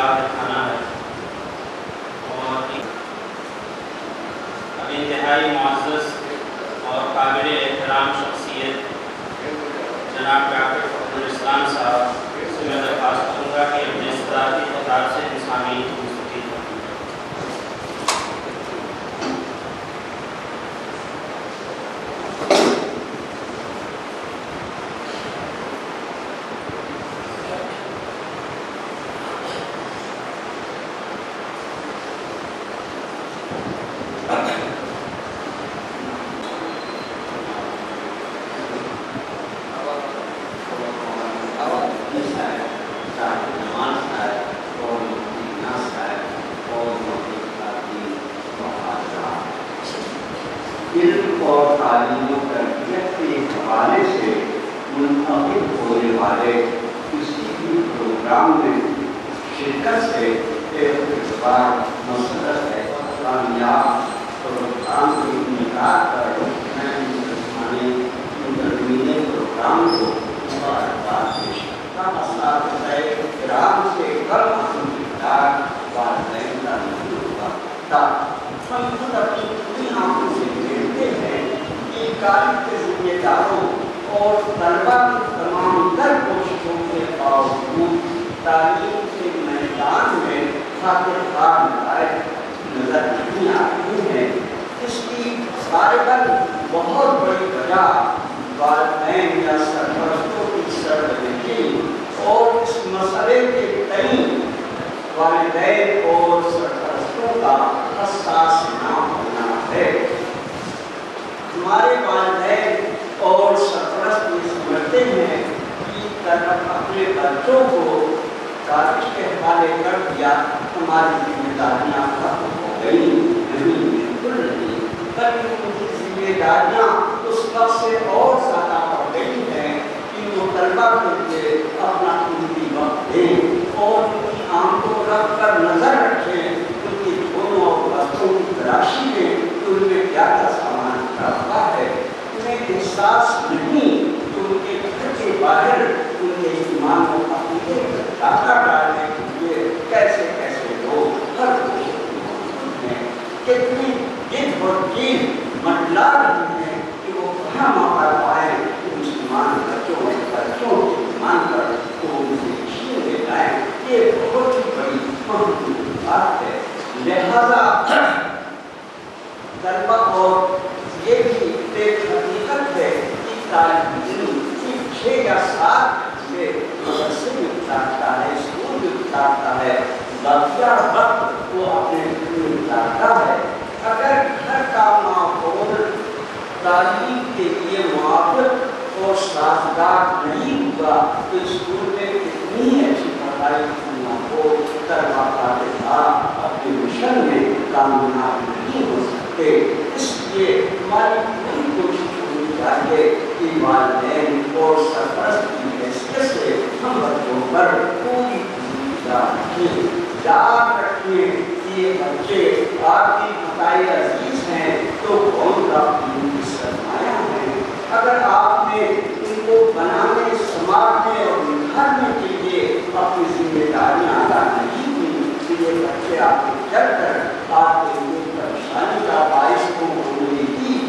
یاد رکھنا ہے. اور اب انتہائی معزز اور قابل احترام شخصیت جناب ڈاکٹر فخر الاسلام صاحب سے میں درخواست کروں گا کہ اپنے صدارتی خطاب سے انسانی مستفید ہوں. علم اور تعلیم و تربیت کے حوالے سے منعقد ہونے والے کسی بھی پروگرام میں شرکت سے ایک بار مسرت ہے. کامیاب پروگرام کی انعقاد پر میں انتظامیہ پروگرام کو مبارکباد پیش کرتا ہوں. اساتذہ کرام سے کم خدمتگار والدین کا نہیں ہوا ہم خود اپنی پوری آنکھوں سے دیکھتے ہیں کہ کالج کے ذمہ داروں اور طلبا کی تمام تر کوششوں کے باوجود تعلیم کے میدان میں خاطر خواہ نتائج نظر نہیں آتی ہیں. اس کی غالباً بہت بڑی وجہ والدین یا سرپرستوں کی سرگرمی اور اس مسئلے کے تئیں والدین اور سرپرستوں کا حساس نہ ہونا ہے. ہمارے والدین اور سرپرست یہ سمجھتے ہیں کہ اپنے بچوں کو کالج کے حوالے کر دیا ہماری ذمہ داریاں ختم ہو گئی. نہیں، بالکل نہیں، بلکہ ان کی ذمہ داریاں اس وقت سے اور زیادہ بڑھ گئی ہیں کہ وہ طلبا کے لیے اپنا قیمتی وقت دیں اور ان کی آنکھوں رکھ کر نظر رکھیں ان کی دونوں اور وقتوں کی تلاشی میں ان میں کیا کیا سامان رکھا ہوا ہے. انہیں احساس نہیں کہ ان کے گھر کے باہر ان کے ایمان و عقیدے پر ڈاکہ ڈالنے کے لیے کیسے کیسے لوگ ہر کوشش موجود ہیں. کتنی جد اور جیت منڈلا رہی ہیں کہ وہ کہاں موقع پائیں کہ مسلمان بچوں کے ایمان پر وہ ان سے چھین لے جائیں. یہ بہت ہی بڑی محدود بات ہے. لہذا طلبا اور یہ بھی ایک حقیقت ہے کہ طالب علم صرف 6 یا 7 سے مدرسے میں گزارتا ہے، اسکول میں گزارتا ہے، باقیہ وقت وہ اپنے گھر میں گزارتا ہے. اگر گھر کا ماحول تعلیم کے لیے موافق اور سازگار نہیں ہوا تو اسکول میں کتنی اچھی پڑھائی کرنا ہو طلبا اپنے مشن میں کامیاب نہیں ہو سکتے. اس لیے ہماری پوری کوشش ہونی چاہیے کہ والدین اور سرپرست کی حیثیت سے ہم بچوں پر پوری یاد رکھیں کہ یہ بچے آپ کی بتائی عزیز ہیں تو کون کا قیمتی سرمایہ ہیں. اگر آپ نے ان کو بنانے سنبھالنے اور نکھارنے کے لیے اپنی ذمہ داریاں ادا نہیں کی کہ یہ بچے آپ کے چل کر آپ کے لیے پریشانی کا باعث کو ہونے کی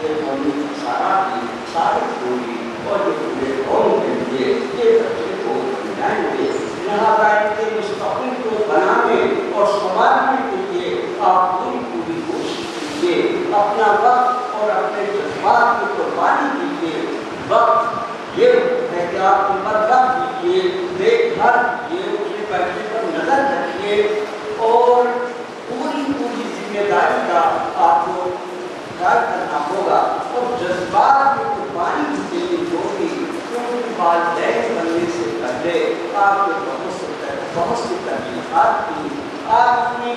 یہ بڑی خسارہ کی ثابت ہوگی اور یہ پورے قوم کے لیے یہ بچے کو جائیں گے. لہٰذا ان کے مستقبل کو بنانے اور سنبھالنے کے لیے آپ پوری کوشش کیجیے. اپنا وقت اور اپنے جذبات کی قربانی کیجیے. وقت یہ ہے کہ آپ ان پر وقت دیجیے، دیکھ بھال کیجیے، اس کے بچے پر نظر رکھیے اور پوری ذمہ داری کا آپ کو خیال کرنا ہوگا اور جذبات کی قربانی دینی ہوگی. کیونکہ والدین بننے سے پہلے آپ کے بہت سی ترجیحات کی. آپ اپنی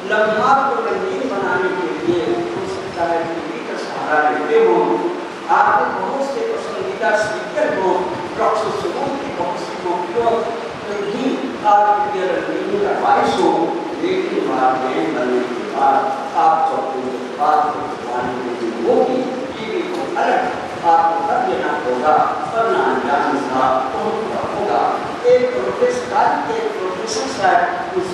لمحات کو رنگین بنانے کے لیے ہو سکتا ہے ٹی وی کا سہارا لیتے ہوں. آپ کے بہت سے پسندیدہ اسپیکر ہوں. ڈاکٹر سلوک کی بہت سی موقعوں بھی آپ کے لیے رنگینی کا باعث ہو. لیکن والدین بننے کے بعد آپ کو اپنی بات کو قربانی دینی ہوگی. ٹی وی کو الگ آپ کو کر دینا ہوگا ورنہ انجام اس کا بہت برا ہوگا. ایک پروفیسر صاحب اس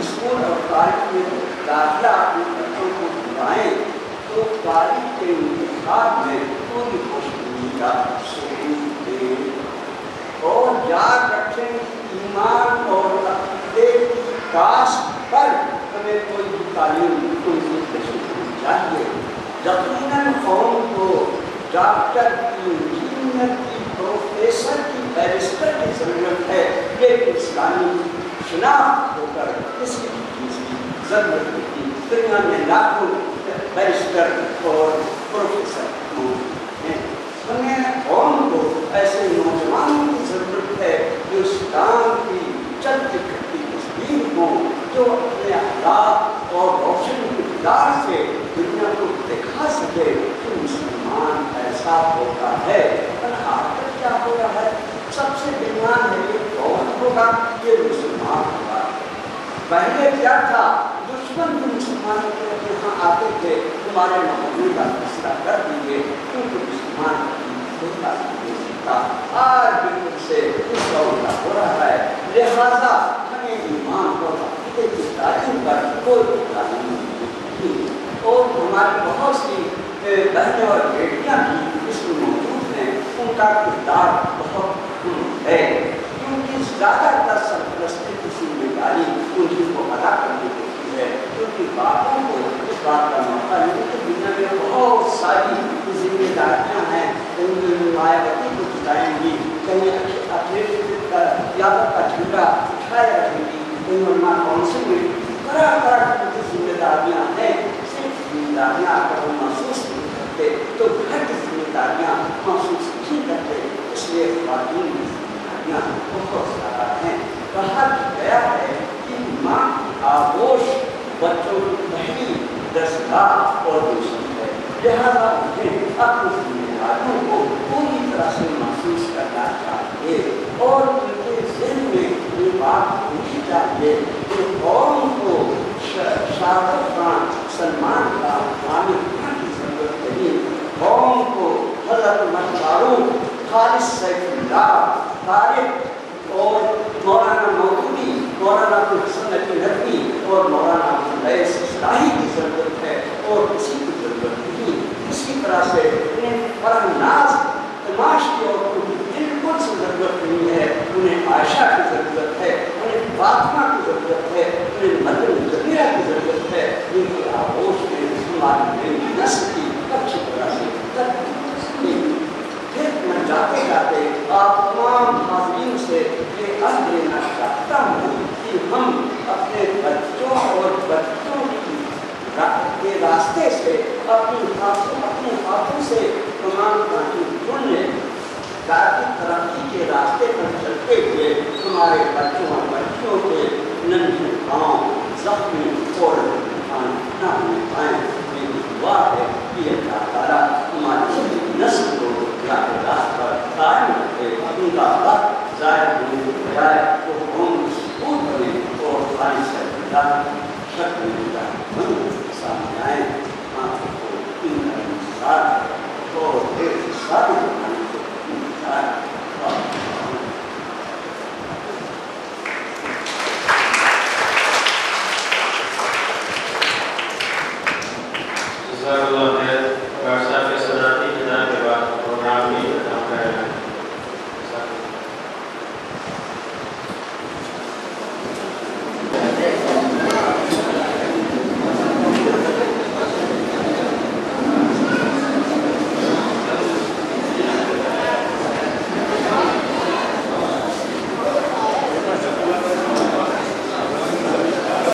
اسکول اور کالج میں داخلہ اپنے بچوں کو دلائیں تو کالج کے انتخاب میں پوری کوشش کا ثبوت دیں اور یاد رکھیں کہ ایمان اور عقیدے کی کاشت پر ہمیں کوئی بھی تعلیم نہیں چاہیے. یقیناً قوم کو ڈاکٹر کی، انجینئر کی، پروفیسر کی، بیرسٹر کی ضرورت ہے، لیکن اسلامی شناخت ہو کر کسی بھی چیز کی ضرورت نہیں. دنیا میں لاکھوں بیرسٹر اور پروفیسر موجود ہیں. ہمیں قوم کو ایسے نوجوانوں کی ضرورت ہے جو اسلام کی چلتی پھرتی تصویر ہوں، جو اپنے اخلاق اور روشن کردار سے دنیا کو دکھا سکے کہ مسلمان ایسا ہوتا ہے. پر آخر کیا ہو رہا ہے؟ سب سے بیمان ہے یہ کون ہوگا؟ یہ مسلمان ہوگا. پہلے کیا تھا؟ دشمن بھی مسلمانوں کے یہاں آتے تھے، تمہارے محبوب کا فیصلہ کر دیجیے کیونکہ مسلمان ہوتا نہیں سکتا. آج بالکل سے اس کا الٹا ہو رہا ہے. لہذا ہمیں ایمان اور عقیدے کی تعلیم پر کوئی تعلیم نہیں. اور ہماری بہت سی بہنیں اور بیٹیاں بھی اس میں موجود ہیں، ان کا کردار بہت اہم ہے کیونکہ زیادہ تر سرپرستی کی ذمہ داری انہیں کو ادا کرنی ہوتی ہے. کیونکہ باپوں کو اس بات کا موقع نہیں کہ دنیا میں بہت ساری ذمہ داریاں ہیں. کہیں مایاوتی کو جتائیں گی، کہیں ایتھلیٹک قیادت کا جھنڈا اٹھائے رکھیں گی، کہیں علماء کونسل میں طرح طرح کی ذمہ داریاں ہیں. صرف ذمہ داریاں اگر وہ محسوس نہیں کرتے تو گھر کی ذمہ داریاں محسوس نہیں کرتے. اس لیے خواتین کی ذمہ داریاں بہت زیادہ ہیں. کہا گیا ہے کہ ماں کی آغوش بچوں کی پہلی دستگاہ اور دوسری ہے. لہٰذا انہیں اپنی ذمہ داریوں کو پوری طرح سے محسوس کرنا چاہیے اور ان کے ذہن میں یہ بات ہونی چاہیے کہ قوم کو شاہ رخ خان، سلمان کا عامر خان کی ضرورت نہیں. قوم کو حضرت عمر فاروق، خالد سیف اللہ، طارق اور مولانا مودودی، مولانا ابوالحسن علی ندوی اور مولانا ابواللیث اصلاحی کی ضرورت ہے اور کسی کی ضرورت نہیں. اسی طرح سے انہیں فرناز تماش کی عورتوں کی بالکل سے ضرورت نہیں ہے. انہیں عائشہ کی ضرورت ہے، انہیں فاطمہ کی ضرورت ہے، انہیں مریم جبیرہ کی ضرورت ہے. ان کی آغوش میں ہماری نئی نسل کی اچھی طرح سے تربیت. پھر میں جاتے جاتے آپ تمام حاضرین سے یہ عہد لینا چاہتا ہوں کہ ہم اپنے بچوں اور بچوں کے راستے سے اپنے ہاتھوں سے تمام تعلیم چن لیں تاکہ ترقی کے راستے پر چلتے ہوئے ہمارے بچوں اور بچیوں کے ننھے پاؤں زخمی اور نہ ہونے پائیں. میری دعا ہے کہ اللہ تعالیٰ ہماری نسل کو راست پر قائم رکھے، ان کا حق ظاہر ہونے کی بجائے وہ قوم سکون بنے اور خالص شک میں سامنے آئے. آپ کو ان کا انتظار اور ثابت